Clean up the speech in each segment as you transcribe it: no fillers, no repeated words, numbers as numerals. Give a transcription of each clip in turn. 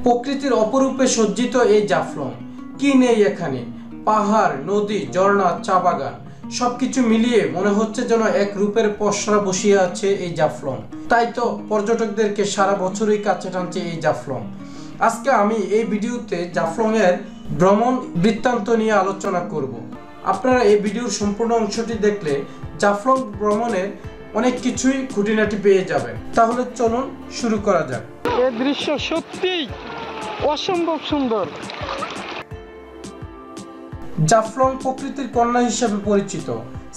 প্রকৃতির অপরূপে সজ্জিত এই জাফলং, কি নেই এখানে? পাহাড়, নদী, ঝর্ণা, চা বাগান, সবকিছু মিলিয়ে মনে হচ্ছে যেন এক রূপের পসরা বসিয়ে আছে এই জাফলং। তাই তো পর্যটকদেরকে সারা বছরই কাছে টানছে এই জাফলং। আজকে আমি এই ভিডিওতে জাফলং এর ভ্রমণ বৃত্তান্ত নিয়ে আলোচনা করব। আপনারা এই ভিডিওর সম্পূর্ণ অংশটি দেখলে জাফলং ভ্রমণের অনেক কিছুই খুঁটিনাটি পেয়ে যাবেন। তাহলে চলুন শুরু করা যাক। এই দৃশ্য সত্যিই অসম্ভব সুন্দর। জাফলং প্রকৃতির কন্যা হিসেবে পরিচিত।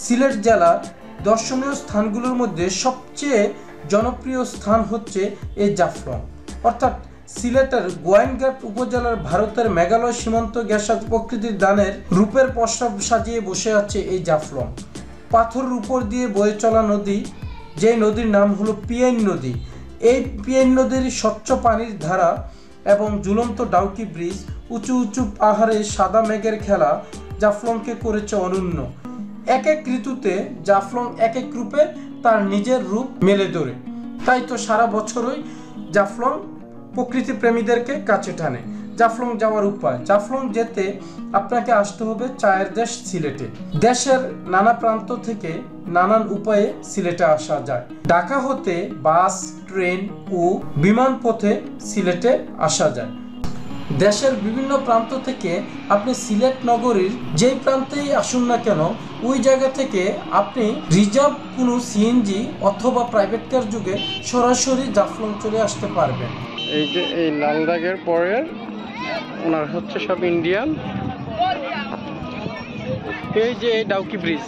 সিলেট জেলার দর্শনীয় স্থানগুলোর মধ্যে সবচেয়ে জনপ্রিয় স্থান হচ্ছে এই জাফলং, অর্থাৎ সিলেটের গোয়াইনঘাট উপজেলার ভারতের মেঘালয় সীমান্ত ঘেঁষা প্রকৃতির দানের রূপের পসরা সাজিয়ে বসে আছে এই জাফলং। পাথরের উপর দিয়ে বয়ে চলা নদী, যে নদীর নাম হলো পিয়াইন নদী। এই পিয়াইন নদীর স্বচ্ছ পানির ধারা এবং ঝুলন্ত ডাউকি ব্রিজ, উঁচু উঁচু পাহাড়ে সাদা মেঘের খেলা জাফলংকে করেছে অনন্য। এক এক ঋতুতে জাফলং এক এক রূপে তার নিজের রূপ মেলে ধরে। তাই তো সারা বছরই জাফলং প্রকৃতি প্রেমীদেরকে কাছে টানে। জাফলং যাওয়ার উপায়: জাফলং যেতে আপনাকে আসতে হবে চায়ের দেশ সিলেটে। দেশের নানা প্রান্ত থেকে নানান উপায়ে সিলেটে আসা যায়। ঢাকা হতে বাস, ট্রেন ও বিমান পথে সিলেটে আসা যায়। দেশের বিভিন্ন প্রান্ত থেকে আপনি সিলেট নগরীর যেই প্রান্তেই আসুন না কেন, ওই জায়গা থেকে আপনি রিজার্ভ কোনো সিএনজি অথবা প্রাইভেট কার যুগে সরাসরি জাফলং চলে আসতে পারবেন। এই যে এই লাল দাগের পরে ওনার হচ্ছে সব ইন্ডিয়ান। এই যে এই ডাউকি ব্রিজ,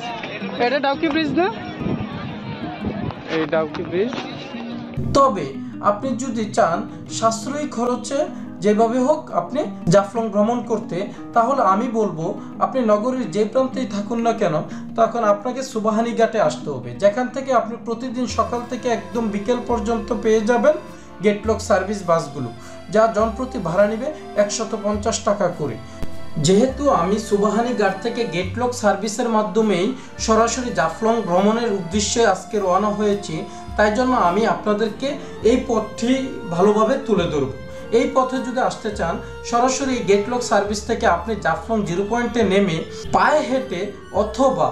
এটা ডাউকি ব্রিজ না? এই ডাউকি ব্রিজ। তবে আপনি যদি চান সাশ্রয়ী খরচে যেভাবে হোক আপনি জাফলং ভ্রমণ করতে, তাহলে আমি বলবো আপনি নগরীর যে প্রান্তেই থাকুন না কেন, তখন আপনাকে সুবাহানি ঘাটে আসতে হবে, যেখান থেকে আপনি প্রতিদিন সকাল থেকে একদম বিকেল পর্যন্ত পেয়ে যাবেন গেটলক সার্ভিস বাসগুলো, যা জনপ্রতি ভাড়া নেবে 150 টাকা করে। যেহেতু আমি সুবাহানি ঘাট থেকে গেটলক সার্ভিসের মাধ্যমেই সরাসরি জাফলং ভ্রমণের উদ্দেশ্যে আজকে রওনা হয়েছি, তাই জন্য আমি আপনাদেরকে এই পথটি ভালোভাবে তুলে ধরব। এই পথে যদি আসতে চান, সরাসরি গেটলক সার্ভিস থেকে আপনি জাফলং 0 পয়েন্টে নেমে পায়ে হেঁটে অথবা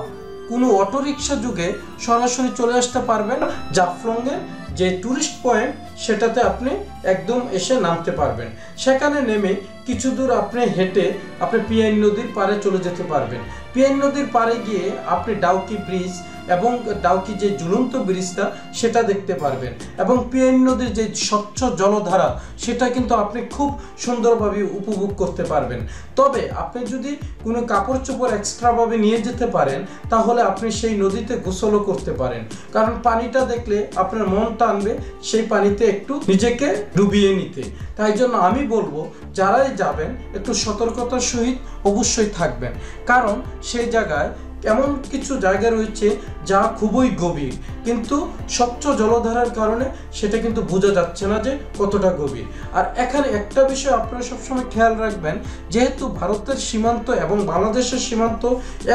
কোনো অটোরিকশা যুগে সরাসরি চলে আসতে পারবেন জাফলংয়ের যে টুরিস্ট পয়েন্ট, সেটাতে আপনি একদম এসে নামতে পারবেন। সেখানে নেমে কিছু দূর আপনি হেঁটে আপনি পিয়াইন নদীর পাড়ে চলে যেতে পারবেন। পিয়াইন নদীর পাড়ে গিয়ে আপনি ডাউকি ব্রিজ এবং ডাউকি যে ঝুলন্ত ব্রিজটা সেটা দেখতে পারবেন, এবং পিয়াইন নদীর যে স্বচ্ছ জলধারা সেটা কিন্তু আপনি খুব সুন্দরভাবে উপভোগ করতে পারবেন। তবে আপনি যদি কোনো কাপড় চোপড় এক্সট্রাভাবে নিয়ে যেতে পারেন, তাহলে আপনি সেই নদীতে গোসলও করতে পারেন, কারণ পানিটা দেখলে আপনার মন টানবে সেই পানিতে একটু নিজেকে ডুবিয়ে নিতে। তাই জন্য আমি বলবো যারাই যাবেন একটু সতর্কতার সহিত অবশ্যই থাকবেন, কারণ সেই জায়গায় এমন কিছু জায়গা রয়েছে যা খুবই গভীর, কিন্তু স্বচ্ছ জলধারার কারণে সেটা কিন্তু বোঝা যাচ্ছে না যে কতটা গভীর। আর এখানে একটা বিষয় আপনারা সবসময় খেয়াল রাখবেন, যেহেতু ভারতের সীমান্ত এবং বাংলাদেশের সীমান্ত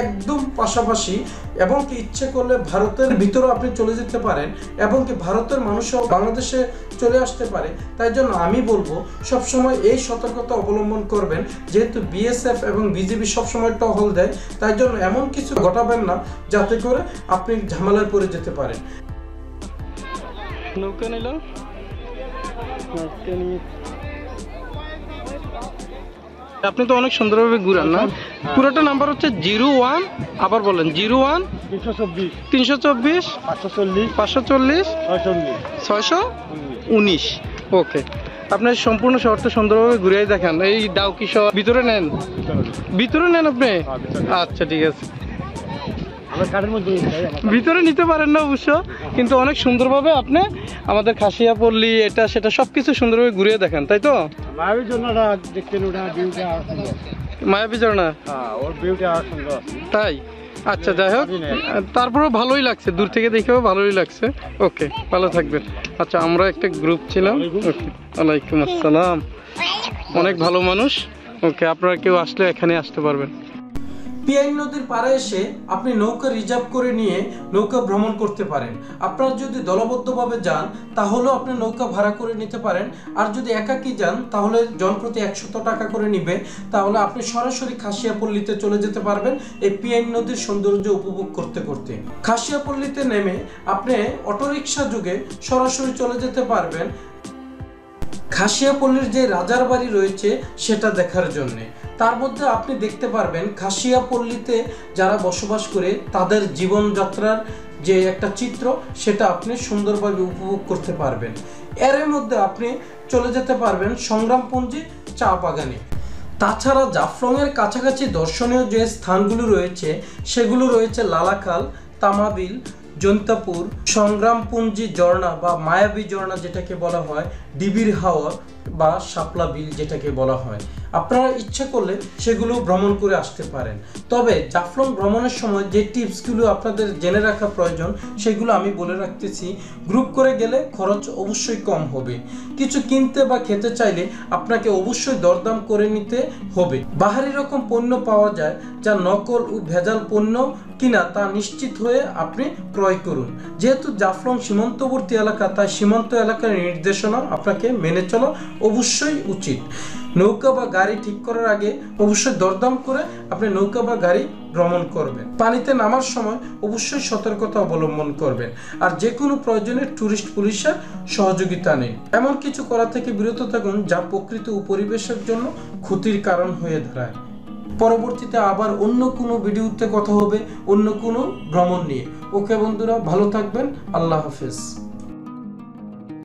একদম পাশাপাশি, এবং কি ইচ্ছে করলে ভারতের ভিতরেও আপনি চলে যেতে পারেন, এবং কি ভারতের মানুষও বাংলাদেশে চলে আসতে পারে। তাই জন্য আমি বলবো সবসময় এই সতর্কতা অবলম্বন করবেন, যেহেতু বিএসএফ এবং বিজিবি সবসময় টহল দেয়। তাই জন্য এমন কিছু ঘটাবেন না যাতে করে আপনি ঝামেলায় পড়ে যেতে পারেন। নৌকা নিল, আপনি তো অনেক সুন্দরভাবে ঘুরান না? পুরোটা নাম্বার হচ্ছে 01, আবার বলেন 01 324 540 619। ওকে, আপনার সম্পূর্ণ শহরটা সুন্দরভাবে ঘুরে দেখান। এই ডাউকি শহর ভিতরে নেন, ভিতরে নেন আপনি? আচ্ছা ঠিক আছে, ভিতরে নিতে পারেন না অবশ্য, কিন্তু অনেক সুন্দরভাবে আপনি আমাদের খাসিয়া পল্লী এটা সেটা সবকিছু সুন্দরভাবে ঘুরিয়ে দেখান, তাই তো? মায়াবী ঝর্ণা, তাই? আচ্ছা, যাই হোক, তারপরেও ভালোই লাগছে, দূর থেকে দেখেও ভালোই লাগছে। ওকে, ভালো থাকবেন। আচ্ছা, আমরা একটা গ্রুপ ছিলাম। ওকে, ওয়ালাইকুম আসসালাম, অনেক ভালো মানুষ। ওকে, আপনারা কেউ আসলে এখানে আসতে পারবেন। পিয়াইন নদীর পাড়ে এসে আপনি নৌকা রিজার্ভ করে নিয়ে নৌকা ভ্রমণ করতে পারেন। আপনারা যদি দলবদ্ধভাবে যান তাহলেও আপনি নৌকা ভাড়া করে নিতে পারেন, আর যদি একাকী যান তাহলে জনপ্রতি 100 টাকা করে নিবে। তাহলে আপনি সরাসরি খাসিয়াপল্লীতে চলে যেতে পারবেন এই পিয়াইন নদীর সৌন্দর্য উপভোগ করতে করতে। খাসিয়াপল্লীতে নেমে আপনি অটোরিকশা যোগে সরাসরি চলে যেতে পারবেন খাসিয়াপল্লীর যে রাজার বাড়ি রয়েছে সেটা দেখার জন্য। তার মধ্যে আপনি দেখতে পারবেন খাসিয়াপল্লীতে যারা বসবাস করে তাদের জীবনযাত্রার যে একটা চিত্র, সেটা আপনি সুন্দরভাবে উপভোগ করতে পারবেন। এর মধ্যে আপনি চলে যেতে পারবেন সংগ্রামপুঞ্জি চা বাগানে। তাছাড়া জাফলংয়ের কাছাকাছি দর্শনীয় যে স্থানগুলো রয়েছে সেগুলো রয়েছে লালাখাল, তামাবিল, জৈন্তাপুর, সংগ্রামপুঞ্জি ঝর্ণা বা মায়াবী ঝর্ণা যেটাকে বলা হয়, ডিবির হাওর বা শাপলা বিল যেটাকে বলা হয়। আপনারা ইচ্ছা করলে সেগুলো ভ্রমণ করে আসতে পারেন। তবে জাফলং ভ্রমণের সময় যে টিপসগুলো আপনাদের জেনে রাখা প্রয়োজন সেগুলো আমি বলে রাখতেছি। গ্রুপ করে গেলে খরচ অবশ্যই কম হবে। কিছু কিনতে বা খেতে চাইলে আপনাকে অবশ্যই দরদাম করে নিতে হবে। বাহারি রকম পণ্য পাওয়া যায় যা নকল ও ভেজাল পণ্য কিনা তা নিশ্চিত হয়ে আপনি ক্রয় করুন। যেহেতু জাফলং সীমান্তবর্তী এলাকা, তাই সীমান্ত এলাকার নির্দেশনা আপনাকে মেনে চলা অবশ্যই উচিত। নৌকা বা গাড়ি ঠিক করার আগে অবশ্যই দরদাম করে আপনি নৌকা বা গাড়ি ভ্রমণ করবেন। পানিতে নামার সময় অবশ্যই সতর্কতা অবলম্বন করবেন, আর যে কোনো প্রয়োজনে টুরিস্ট পুলিশের সহযোগিতা নিন। এমন কিছু করা থেকে বিরত থাকুন যা প্রকৃতি ও পরিবেশের জন্য ক্ষতির কারণ হয়ে দাঁড়ায়। পরবর্তীতে আবার অন্য কোনো ভিডিওতে কথা হবে অন্য কোনো ভ্রমণ নিয়ে। ওকে বন্ধুরা, ভালো থাকবেন। আল্লাহ হাফেজ।